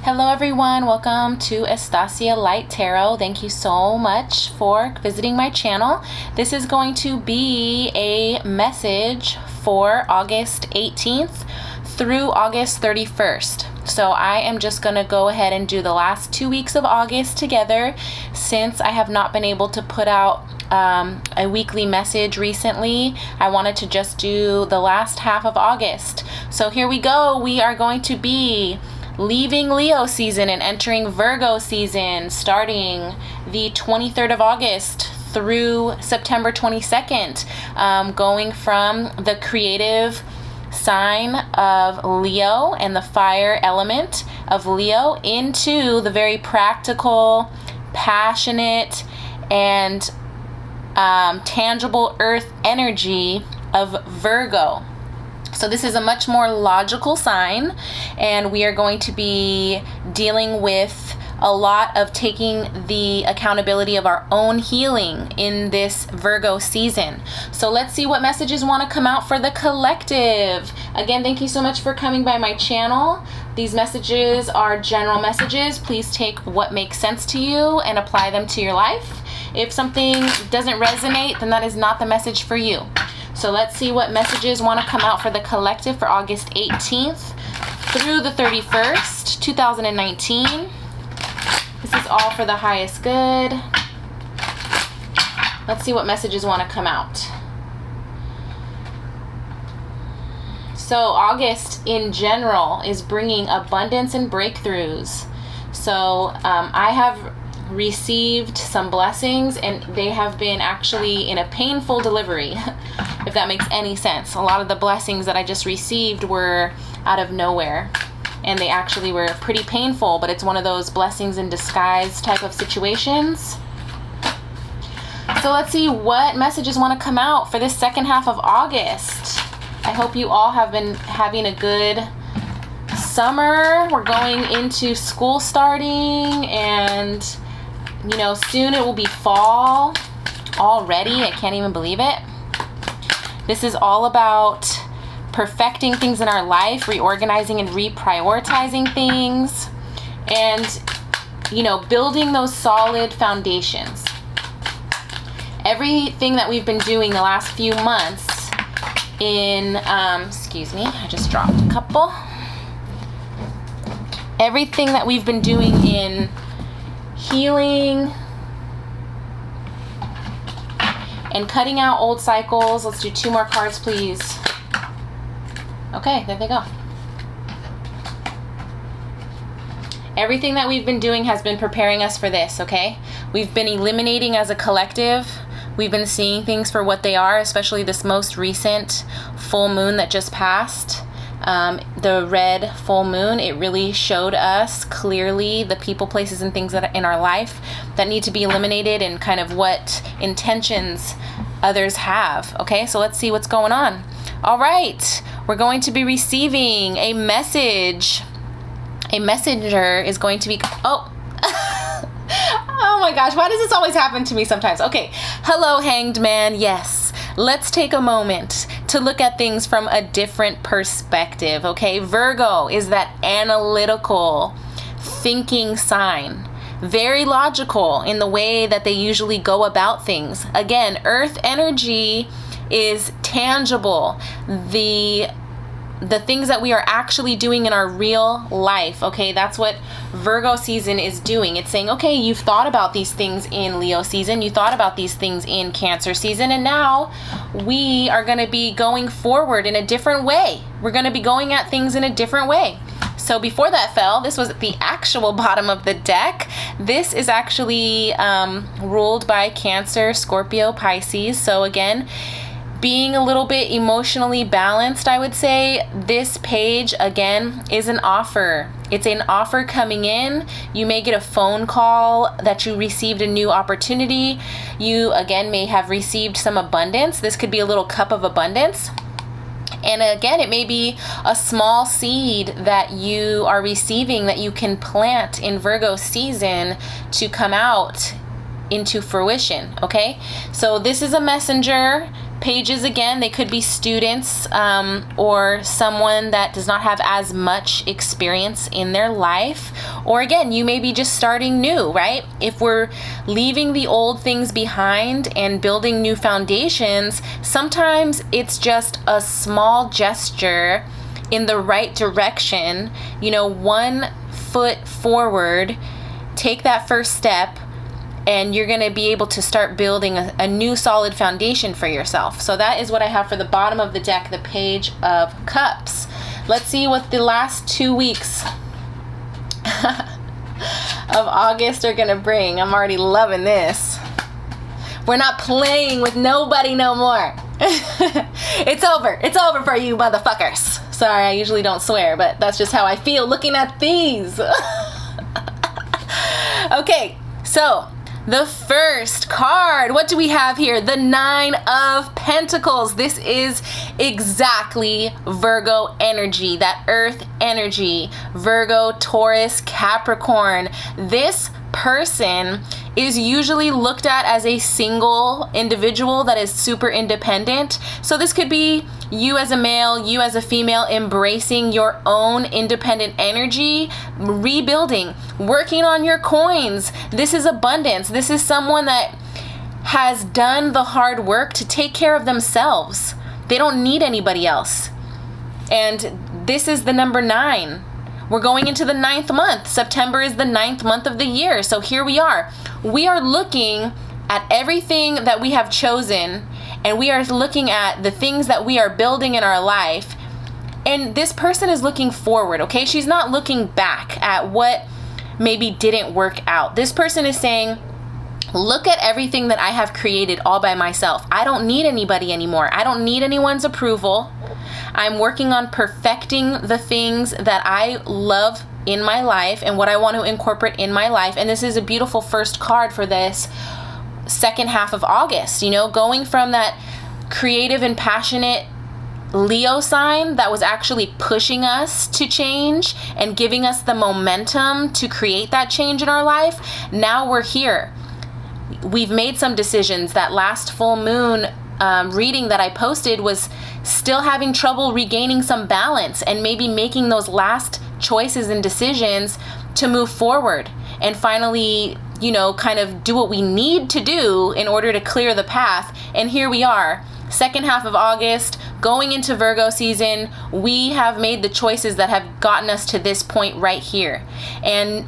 Hello everyone, welcome to Estacia Light Tarot. Thank you so much for visiting my channel. This is going to be a message for August 18th through August 31st. So I am just going to go ahead and do the last 2 weeks of August together since I have not been able to put out a weekly message recently. I wanted to just do the last half of August. So here we go. We are going to be leaving Leo season and entering Virgo season starting the 23rd of August through September 22nd, going from the creative sign of Leo and the fire element of Leo into the very practical, passionate, and tangible earth energy of Virgo. So this is a much more logical sign, and we are going to be dealing with a lot of taking the accountability of our own healing in this Virgo season. So let's see what messages want to come out for the collective. Again, thank you so much for coming by my channel. These messages are general messages. Please take what makes sense to you and apply them to your life. If something doesn't resonate, then that is not the message for you. So let's see what messages want to come out for the collective for August 18th through the 31st, 2019. This is all for the highest good. Let's see what messages want to come out. So August in general is bringing abundance and breakthroughs. So I have received some blessings, and they have been actually in a painful delivery, if that makes any sense. A lot of the blessings that I just received were out of nowhere, and they actually were pretty painful, but it's one of those blessings in disguise type of situations. So let's see what messages want to come out for this second half of August. I hope you all have been having a good summer. We're going into school starting, and you know, soon it will be fall already. I can't even believe it. This is all about perfecting things in our life, reorganizing and reprioritizing things, and, you know, building those solid foundations. Everything that we've been doing the last few months in, excuse me, I just dropped a couple. Everything that we've been doing in healing and cutting out old cycles. Let's do 2 more cards, please. Okay, there they go. Everything that we've been doing has been preparing us for this, okay? We've been eliminating as a collective. We've been seeing things for what they are, especially this most recent full moon that just passed. The red full moon, it really showed us clearly the people, places, and things that are in our life that need to be eliminated, and kind of what intentions others have. Okay, so let's see what's going on. All right, we're going to be receiving a message. A messenger is going to be, oh my gosh, why does this always happen to me sometimes? Okay, hello, Hanged Man. Yes, let's take a moment to look at things from a different perspective, okay? Virgo is that analytical thinking sign, very logical in the way that they usually go about things. Again, earth energy is tangible. The things that we are actually doing in our real life, okay? That's what Virgo season is doing. It's saying, okay, you've thought about these things in Leo season, you thought about these things in Cancer season, and now we are going to be going forward in a different way. We're going to be going at things in a different way. So before that fell, this was the actual bottom of the deck. This is actually ruled by Cancer, Scorpio, Pisces. So again, being a little bit emotionally balanced, I would say. This page, again, is an offer. It's an offer coming in. You may get a phone call that you received a new opportunity. You, again, may have received some abundance. This could be a little cup of abundance. And again, it may be a small seed that you are receiving that you can plant in Virgo season to come out into fruition, okay? So this is a messenger pages, again, they could be students or someone that does not have as much experience in their life. Or again, you may be just starting new, right? If we're leaving the old things behind and building new foundations, sometimes it's just a small gesture in the right direction. You know, 1 foot forward, take that first step, and you're going to be able to start building a new solid foundation for yourself. So that is what I have for the bottom of the deck, the Page of Cups. Let's see what the last 2 weeks of August are going to bring. I'm already loving this. We're not playing with nobody no more. It's over. It's over for you motherfuckers. Sorry, I usually don't swear, but that's just how I feel looking at these. Okay, so the first card, what do we have here? The 9 of Pentacles. This is exactly Virgo energy, that earth energy. Virgo, Taurus, Capricorn. This person is usually looked at as a single individual that is super independent. So this could be you as a male, you as a female, embracing your own independent energy, rebuilding, working on your coins. This is abundance. This is someone that has done the hard work to take care of themselves. They don't need anybody else. And this is the number 9. We're going into the 9th month. September is the 9th month of the year. So here we are. We are looking at everything that we have chosen, and we are looking at the things that we are building in our life. And this person is looking forward, okay? She's not looking back at what maybe didn't work out. This person is saying, look at everything that I have created all by myself. I don't need anybody anymore. I don't need anyone's approval. I'm working on perfecting the things that I love in my life and what I want to incorporate in my life. And this is a beautiful first card for this second half of August. You know, going from that creative and passionate Leo sign that was actually pushing us to change and giving us the momentum to create that change in our life. Now we're here. We've made some decisions. That last full moon reading that I posted was still having trouble regaining some balance and maybe making those last choices and decisions to move forward and finally, you know, kind of do what we need to do in order to clear the path. And here we are, second half of August, going into Virgo season. We have made the choices that have gotten us to this point right here. And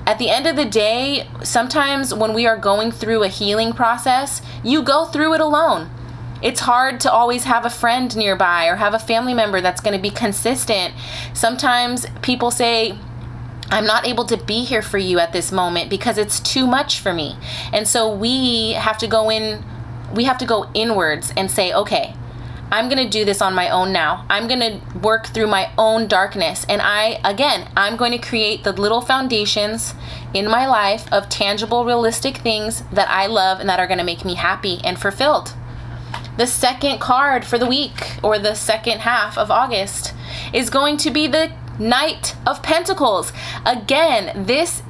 at the end of the day, sometimes when we are going through a healing process, you go through it alone. It's hard to always have a friend nearby or have a family member that's going to be consistent. Sometimes people say, I'm not able to be here for you at this moment because it's too much for me. And so we have to go inwards and say, okay, I'm going to do this on my own now. I'm going to work through my own darkness. And I'm going to create the little foundations in my life of tangible, realistic things that I love and that are going to make me happy and fulfilled. The second card for the week, or the second half of August, is going to be the Knight of Pentacles. Again, this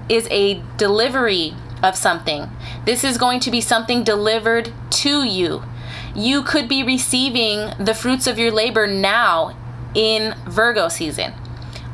is a delivery of something. This is going to be something delivered to you. You could be receiving the fruits of your labor now in Virgo season.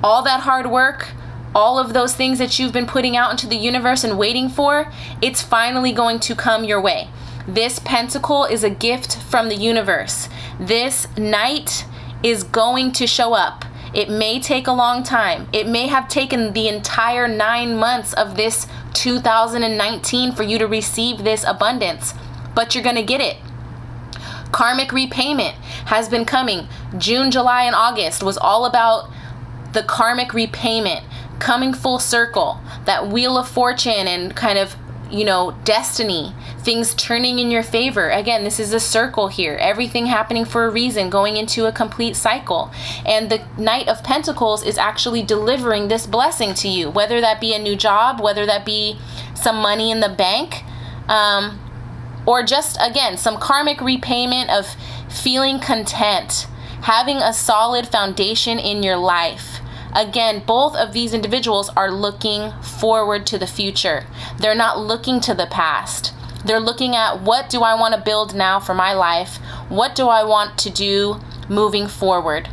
All that hard work, all of those things that you've been putting out into the universe and waiting for, it's finally going to come your way. This pentacle is a gift from the universe. This knight is going to show up. It may take a long time. It may have taken the entire 9 months of this 2019 for you to receive this abundance, but you're going to get it. Karmic repayment has been coming. June, July, and August was all about the karmic repayment, coming full circle, that wheel of fortune and kind of, you know, destiny, things turning in your favor. Again, this is a circle here. Everything happening for a reason, going into a complete cycle. And the Knight of Pentacles is actually delivering this blessing to you, whether that be a new job, whether that be some money in the bank, or just, again, some karmic repayment of feeling content, having a solid foundation in your life. Again, both of these individuals are looking forward to the future. They're not looking to the past. They're looking at, what do I want to build now for my life? What do I want to do moving forward?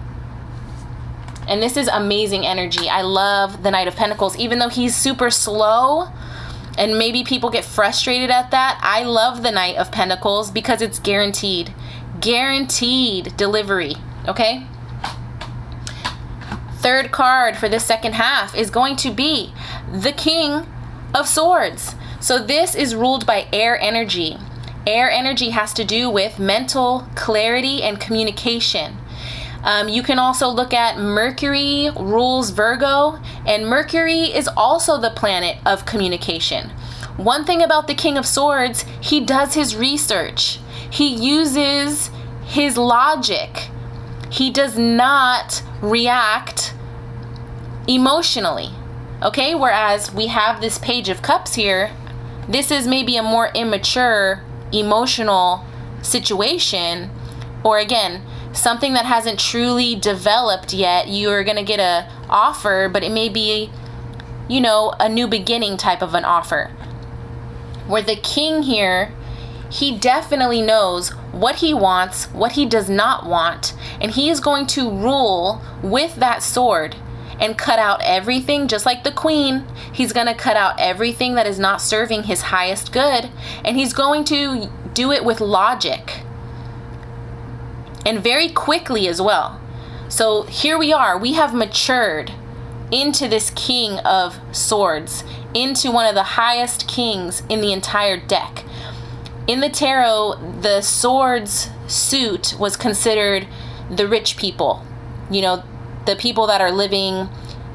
And this is amazing energy. I love the Knight of Pentacles. Even though he's super slow, and maybe people get frustrated at that, I love the Knight of Pentacles because it's guaranteed. Guaranteed delivery, okay? Third card for the second half is going to be the King of Swords. So this is ruled by air energy. Air energy has to do with mental clarity and communication. You can also look at Mercury rules Virgo, and Mercury is also the planet of communication. One thing about the King of Swords, he does his research. He uses his logic. He does not react emotionally. Okay, whereas we have this Page of Cups here, this is maybe a more immature emotional situation, or again, something that hasn't truly developed yet. You're gonna get a offer, but it may be, you know, a new beginning type of an offer. Where the king here, he definitely knows what he wants, what he does not want, and he is going to rule with that sword and cut out everything, just like the queen. He's gonna cut out everything that is not serving his highest good, and he's going to do it with logic. And very quickly as well. So here we are, we have matured into this King of Swords, into one of the highest kings in the entire deck. In the tarot, the swords suit was considered the rich people, you know, the people that are living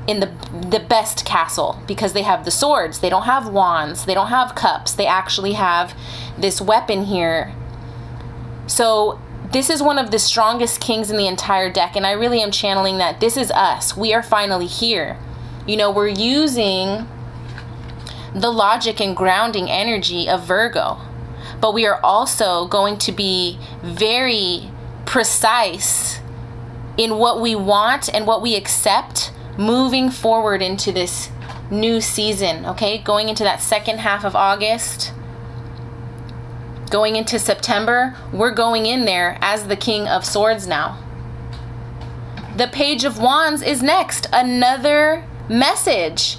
in the best castle, because they have the swords. They don't have wands, they don't have cups, they actually have this weapon here. So this is one of the strongest kings in the entire deck, and I really am channeling that this is us. We are finally here. You know, we're using the logic and grounding energy of Virgo, but we are also going to be very precise in what we want and what we accept moving forward into this new season, okay? Going into that second half of August, going into September, we're going in there as the King of Swords now. The Page of Wands is next, another message.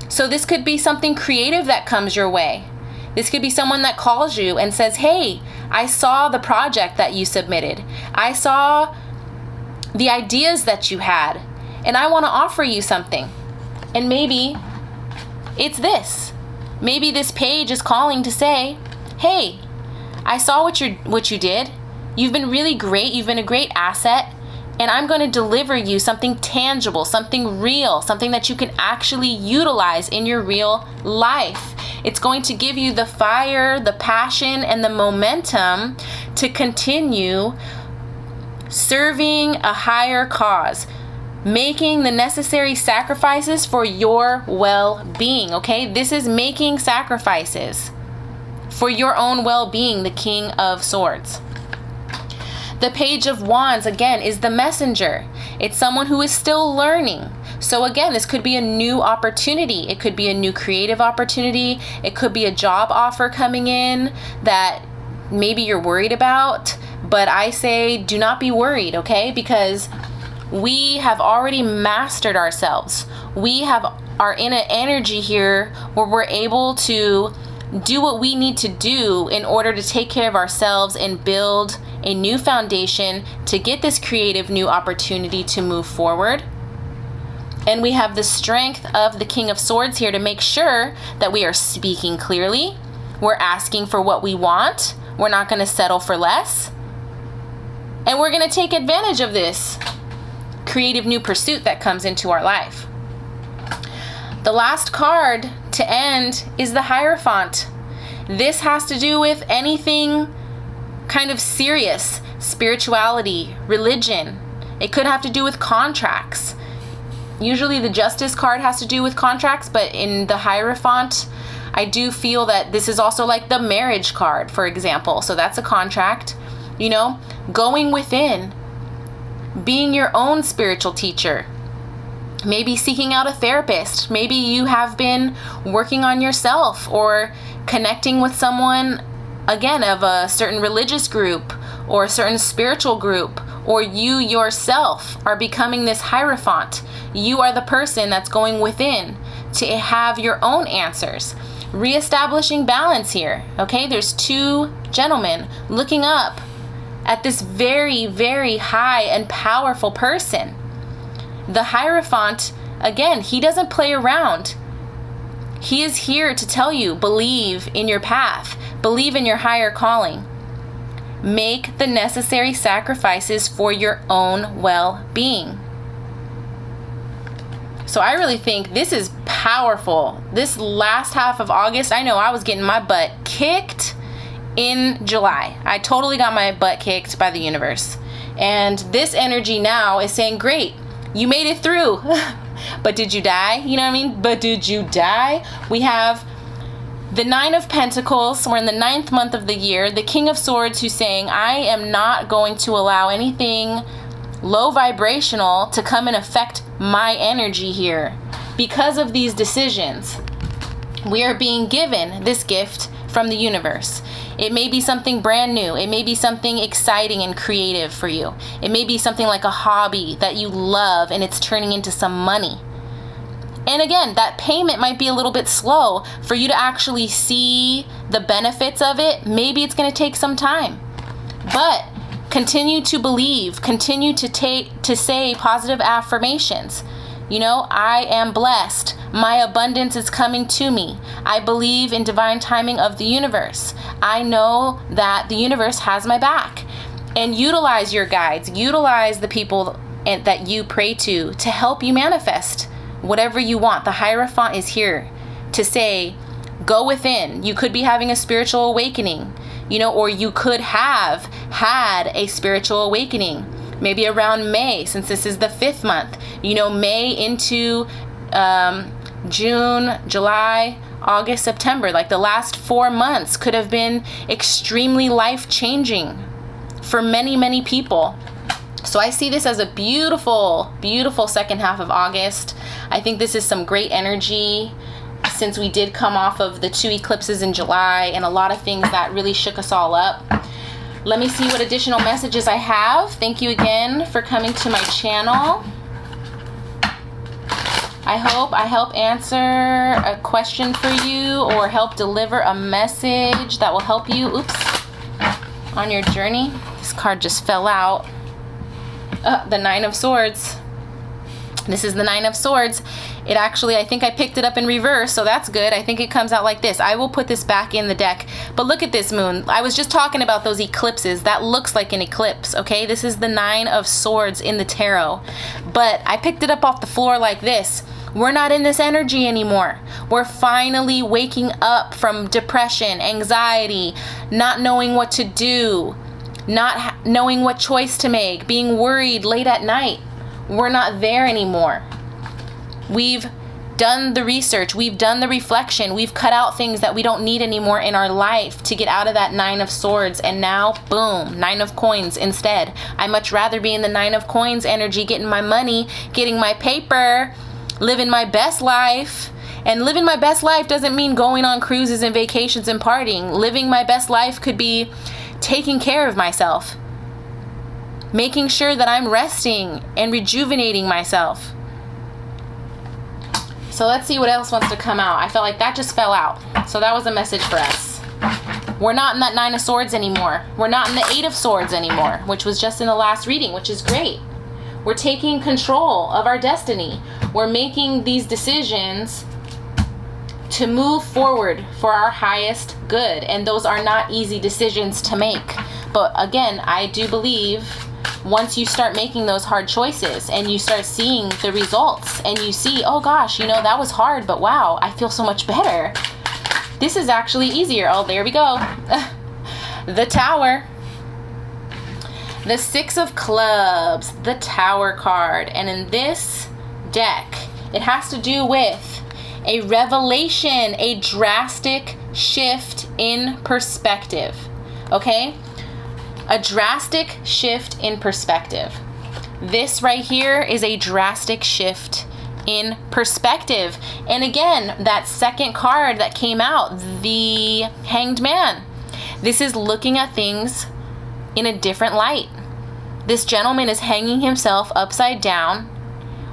So this could be something creative that comes your way. This could be someone that calls you and says, hey, I saw the project that you submitted. I saw the ideas that you had, and I want to offer you something. And maybe it's this. Maybe this page is calling to say, hey, I saw what you did. You've been really great. You've been a great asset. And I'm going to deliver you something tangible, something real, something that you can actually utilize in your real life. It's going to give you the fire, the passion, and the momentum to continue serving a higher cause, making the necessary sacrifices for your well-being, okay? This is making sacrifices for your own well-being, the King of Swords. The Page of Wands, again, is the messenger. It's someone who is still learning. So again, this could be a new opportunity. It could be a new creative opportunity. It could be a job offer coming in that maybe you're worried about. But I say do not be worried, okay? Because we have already mastered ourselves. We are in an energy here where we're able to do what we need to do in order to take care of ourselves and build a new foundation to get this creative new opportunity to move forward. And we have the strength of the King of Swords here to make sure that we are speaking clearly. We're asking for what we want. We're not going to settle for less. And we're going to take advantage of this creative new pursuit that comes into our life. The last card to end is the Hierophant. This has to do with anything kind of serious, spirituality, religion. It could have to do with contracts. Usually the Justice card has to do with contracts, but in the Hierophant, I do feel that this is also like the marriage card, for example. So that's a contract, you know, going within, being your own spiritual teacher, maybe seeking out a therapist. Maybe you have been working on yourself or connecting with someone, again, of a certain religious group or a certain spiritual group, or you yourself are becoming this Hierophant. You are the person that's going within to have your own answers. Reestablishing balance here, okay? There's two gentlemen looking up at this very, very high and powerful person. The Hierophant, again, he doesn't play around. He is here to tell you, believe in your path, believe in your higher calling. Make the necessary sacrifices for your own well-being. So I really think this is powerful. This last half of August, I know I was getting my butt kicked in July. I totally got my butt kicked by the universe. And this energy now is saying, great, you made it through. But did you die? You know what I mean? But did you die? We have the Nine of Pentacles. We're in the 9th month of the year. The King of Swords, who's saying, I am not going to allow anything low vibrational to come and affect my energy here. Because of these decisions, we are being given this gift from the universe. It may be something brand new. It may be something exciting and creative for you. It may be something like a hobby that you love and it's turning into some money. And again, that payment might be a little bit slow for you to actually see the benefits of it. Maybe it's going to take some time. But continue to believe, continue to say positive affirmations. You know, I am blessed. My abundance is coming to me. I believe in divine timing of the universe. I know that the universe has my back. And utilize your guides, utilize the people that you pray to help you manifest whatever you want. The Hierophant is here to say, go within. You could be having a spiritual awakening, you know, or you could have had a spiritual awakening. Maybe around May, since this is the 5th month, you know, May into June, July, August, September, like the last 4 months could have been extremely life-changing for many, many people. So I see this as a beautiful, beautiful second half of August. I think this is some great energy since we did come off of the 2 eclipses in July and a lot of things that really shook us all up. Let me see what additional messages I have. Thank you again for coming to my channel. I hope I help answer a question for you or help deliver a message that will help you, on your journey. This card just fell out. The Nine of Swords. This is the Nine of Swords. It actually, I think I picked it up in reverse, so that's good. I think it comes out like this. I will put this back in the deck. But look at this moon. I was just talking about those eclipses. That looks like an eclipse, okay? This is the Nine of Swords in the tarot. But I picked it up off the floor like this. We're not in this energy anymore. We're finally waking up from depression, anxiety, not knowing what to do, not knowing what choice to make, being worried late at night. We're not there anymore. We've done the research. We've done the reflection. We've cut out things that we don't need anymore in our life to get out of that Nine of Swords. And now, boom, Nine of Coins instead. I'd much rather be in the Nine of Coins energy, getting my money, getting my paper, living my best life. And living my best life doesn't mean going on cruises and vacations and partying. Living my best life could be taking care of myself, making sure that I'm resting and rejuvenating myself. So let's see what else wants to come out. I felt like that just fell out. So that was a message for us. We're not in that Nine of Swords anymore. We're not in the Eight of Swords anymore, which was just in the last reading, which is great. We're taking control of our destiny. We're making these decisions to move forward for our highest good. And those are not easy decisions to make. But again, I do believe once you start making those hard choices and you start seeing the results and you see, oh gosh, you know, that was hard, but wow, I feel so much better. This is actually easier. Oh, there we go. The Tower. The Six of Clubs, the Tower card. And in this deck, it has to do with a revelation, a drastic shift in perspective. Okay? A drastic shift in perspective. This right here is a drastic shift in perspective. And again, that second card that came out, the Hanged Man. This is looking at things in a different light. This gentleman is hanging himself upside down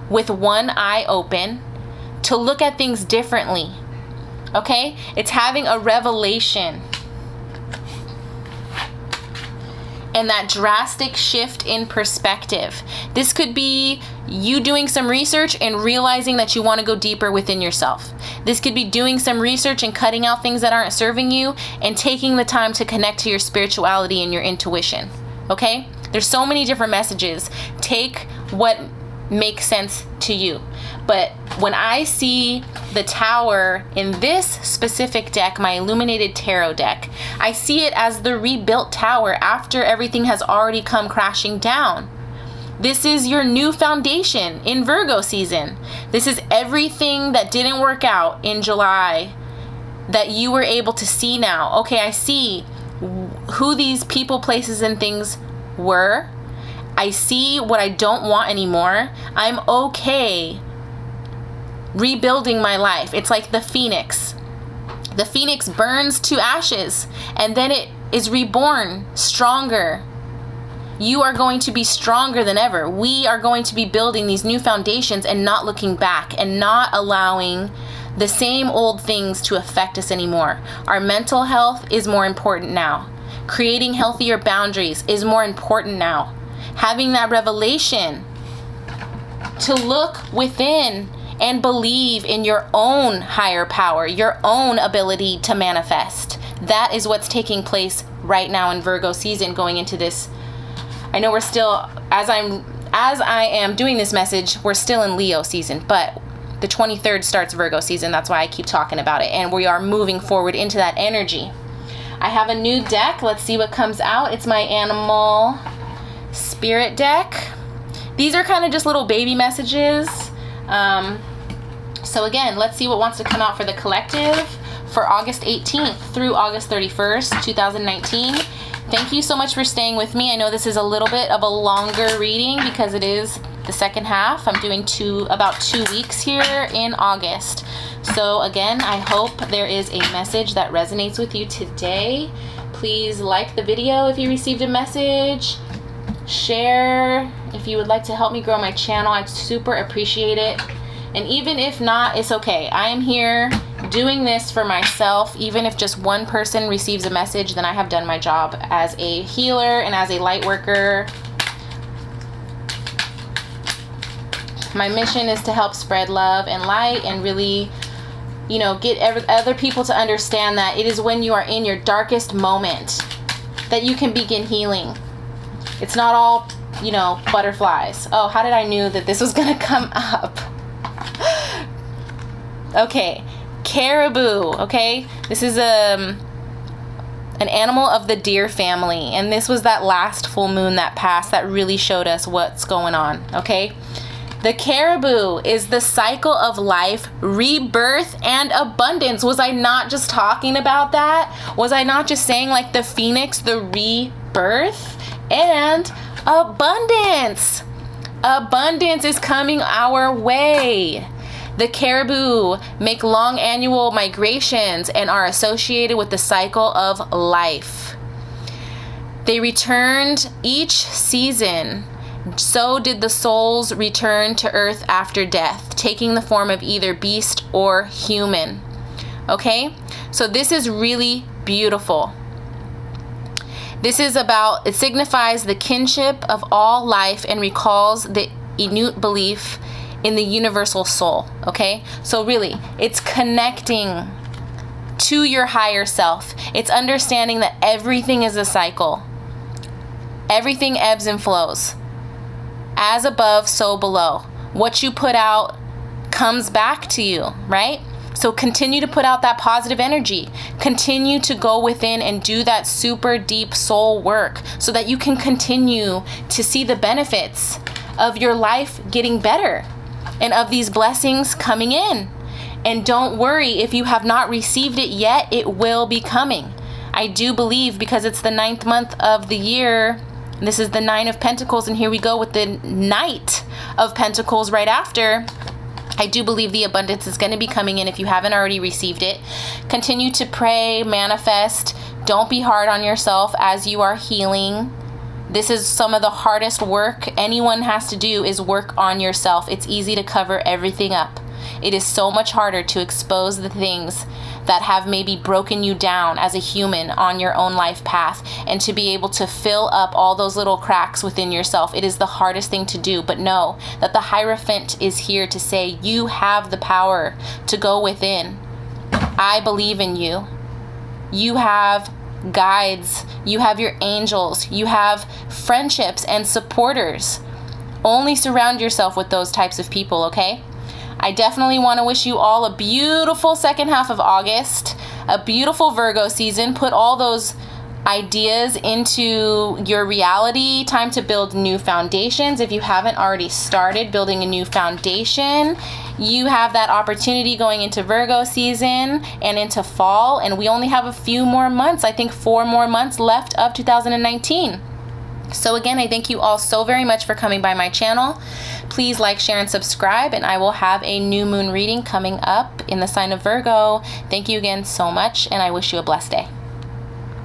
with one eye open to look at things differently. Okay? It's having a revelation. And that drastic shift in perspective. This could be you doing some research and realizing that you want to go deeper within yourself. This could be doing some research and cutting out things that aren't serving you and taking the time to connect to your spirituality and your intuition. Okay? There's so many different messages. Take what makes sense to you. But when I see the tower in this specific deck, my illuminated tarot deck, I see it as the rebuilt tower after everything has already come crashing down. This is your new foundation in Virgo season. This is everything that didn't work out in July that you were able to see now. Okay, I see who these people, places, and things were. I see what I don't want anymore. I'm okay rebuilding my life. It's like the phoenix. The phoenix burns to ashes and then it is reborn stronger. You are going to be stronger than ever. We are going to be building these new foundations and not looking back and not allowing the same old things to affect us anymore. Our mental health is more important now. Creating healthier boundaries is more important now. Having that revelation to look within and believe in your own higher power, your own ability to manifest. That is what's taking place right now in Virgo season going into this. I know we're still, as I am doing this message, we're still in Leo season, but the 23rd starts Virgo season. That's why I keep talking about it. And we are moving forward into that energy. I have a new deck. Let's see what comes out. It's my animal spirit deck. These are kind of just little baby messages. So again, let's see what wants to come out for the collective for August 18th through August 31st, 2019. Thank you so much for staying with me. I know this is a little bit of a longer reading because it is the second half. I'm doing about 2 weeks here in August. So again, I hope there is a message that resonates with you today. Please like the video if you received a message. Share if you would like to help me grow my channel. I'd super appreciate it. And even if not, it's okay. I am here doing this for myself. Even if just one person receives a message, then I have done my job as a healer and as a light worker. My mission is to help spread love and light and really, you know, get other people to understand that it is when you are in your darkest moment that you can begin healing. It's not all, you know, butterflies. Oh, how did I knew that this was gonna come up? Okay, caribou. Okay, this is an animal of the deer family, and this was that last full moon that passed that really showed us what's going on. Okay, the caribou is the cycle of life, rebirth, and abundance. Was I not just talking about that? Was I not just saying like the phoenix, the rebirth, and abundance? Abundance is coming our way. The caribou make long annual migrations and are associated with the cycle of life. They returned each season. So did the souls return to earth after death, taking the form of either beast or human. Okay? So this is really beautiful. This is about, it signifies the kinship of all life and recalls the Inuit belief in the universal soul. Okay? So really, it's connecting to your higher self. It's understanding that everything is a cycle. Everything ebbs and flows. As above, so below. What you put out comes back to you, right? So continue to put out that positive energy. Continue to go within and do that super deep soul work so that you can continue to see the benefits of your life getting better and of these blessings coming in. And don't worry if you have not received it yet, it will be coming. I do believe, because it's the 9th month of the year, this is the 9 of Pentacles, and here we go with the Knight of Pentacles right after. I do believe the abundance is going to be coming in if you haven't already received it. Continue to pray, manifest. Don't be hard on yourself as you are healing. This is some of the hardest work anyone has to do, is work on yourself. It's easy to cover everything up. It is so much harder to expose the things that have maybe broken you down as a human on your own life path, and to be able to fill up all those little cracks within yourself. It is the hardest thing to do, but know that the Hierophant is here to say you have the power to go within. I believe in you. You have guides, you have your angels, you have friendships and supporters. Only surround yourself with those types of people, okay? I definitely want to wish you all a beautiful second half of August, a beautiful Virgo season. Put all those ideas into your reality. Time to build new foundations. If you haven't already started building a new foundation, you have that opportunity going into Virgo season and into fall. And we only have a few more months, I think 4 more months left of 2019. So again, I thank you all so very much for coming by my channel. Please like, share, and subscribe, and I will have a new moon reading coming up in the sign of Virgo. Thank you again so much, and I wish you a blessed day.